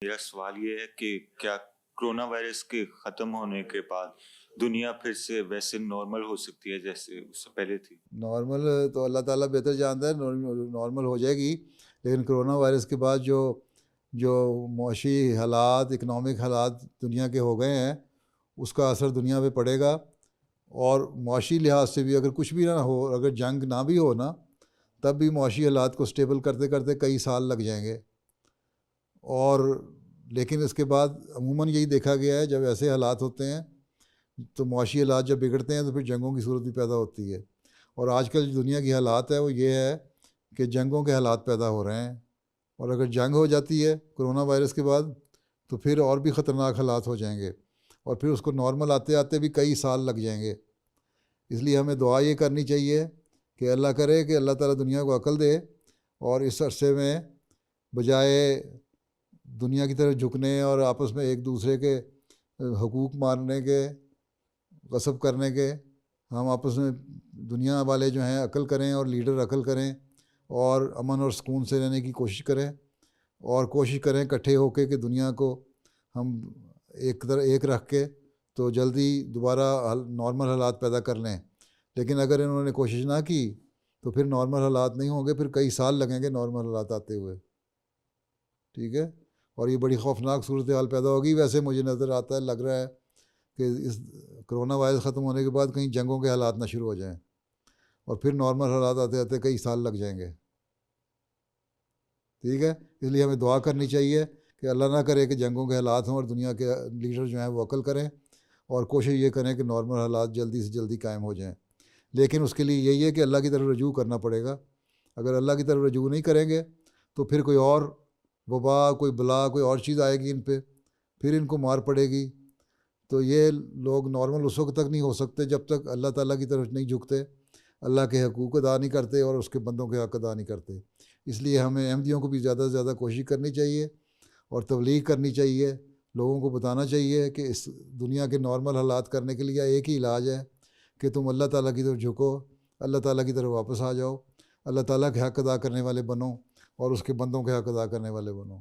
میرا سوال یہ ہے کہ کیا کرونا وائرس کے ختم ہونے کے بعد دنیا پھر سے ویسے نارمل ہو سکتی ہے جیسے اس سے پہلے تھی؟ نارمل تو اللہ تعالیٰ بہتر جانتا ہے، نارمل ہو جائے گی، لیکن کرونا وائرس کے بعد جو معاشی حالات، اکنامک حالات دنیا کے ہو گئے ہیں، اس کا اثر دنیا پہ پڑے گا۔ اور معاشی لحاظ سے بھی اگر کچھ بھی نہ ہو، اگر جنگ نہ بھی ہو نا، تب بھی معاشی حالات کو سٹیبل کرتے کرتے کئی سال لگ جائیں گے۔ اور لیکن اس کے بعد عموماً یہی دیکھا گیا ہے، جب ایسے حالات ہوتے ہیں تو معاشی حالات جب بگڑتے ہیں تو پھر جنگوں کی صورت بھی پیدا ہوتی ہے۔ اور آج کل جو دنیا کی حالات ہے وہ یہ ہے کہ جنگوں کے حالات پیدا ہو رہے ہیں، اور اگر جنگ ہو جاتی ہے کرونا وائرس کے بعد تو پھر اور بھی خطرناک حالات ہو جائیں گے، اور پھر اس کو نارمل آتے آتے بھی کئی سال لگ جائیں گے۔ اس لیے ہمیں دعا یہ کرنی چاہیے کہ اللہ کرے کہ اللہ تعالیٰ دنیا کو عقل دے، اور اس عرصے میں بجائے دنیا کی طرف جھکنے اور آپس میں ایک دوسرے کے حقوق مارنے کے، غصب کرنے کے، ہم آپس میں دنیا والے جو ہیں عقل کریں، اور لیڈر عقل کریں، اور امن اور سکون سے رہنے کی کوشش کریں، اور کوشش کریں اکٹھے ہو کے کہ دنیا کو ہم ایک رکھ کے تو جلدی دوبارہ نارمل حالات پیدا کر لیں۔ لیکن اگر انہوں نے کوشش نہ کی تو پھر نارمل حالات نہیں ہوں گے، پھر کئی سال لگیں گے نارمل حالات آتے ہوئے، ٹھیک ہے؟ اور یہ بڑی خوفناک صورتحال پیدا ہوگی۔ ویسے مجھے نظر آتا ہے، لگ رہا ہے کہ اس کرونا وائرس ختم ہونے کے بعد کہیں جنگوں کے حالات نہ شروع ہو جائیں، اور پھر نارمل حالات آتے آتے کئی سال لگ جائیں گے، ٹھیک ہے؟ اس لیے ہمیں دعا کرنی چاہیے کہ اللہ نہ کرے کہ جنگوں کے حالات ہوں، اور دنیا کے لیڈر جو ہیں وہ عقل کریں اور کوشش یہ کریں کہ نارمل حالات جلدی سے جلدی قائم ہو جائیں۔ لیکن اس کے لیے یہی ہے کہ اللہ کی طرف رجوع کرنا پڑے گا۔ اگر اللہ کی طرف رجوع نہیں کریں گے تو پھر کوئی اور وبا، کوئی بلا، کوئی اور چیز آئے گی ان پہ، پھر ان کو مار پڑے گی۔ تو یہ لوگ نارمل اس وقت تک نہیں ہو سکتے جب تک اللہ تعالیٰ کی طرف نہیں جھکتے، اللہ کے حقوق ادا نہیں کرتے، اور اس کے بندوں کے حق ادا نہیں کرتے۔ اس لیے ہمیں احمدیوں کو بھی زیادہ سے زیادہ کوشش کرنی چاہیے، اور تبلیغ کرنی چاہیے، لوگوں کو بتانا چاہیے کہ اس دنیا کے نارمل حالات کرنے کے لیے ایک ہی علاج ہے کہ تم اللہ تعالیٰ کی طرف جھکو، اللہ تعالیٰ کی طرف واپس آ جاؤ، اللہ تعالیٰ کے حق ادا کرنے والے بنو، اور اس کے بندوں کے حق ادا کرنے والے بنو۔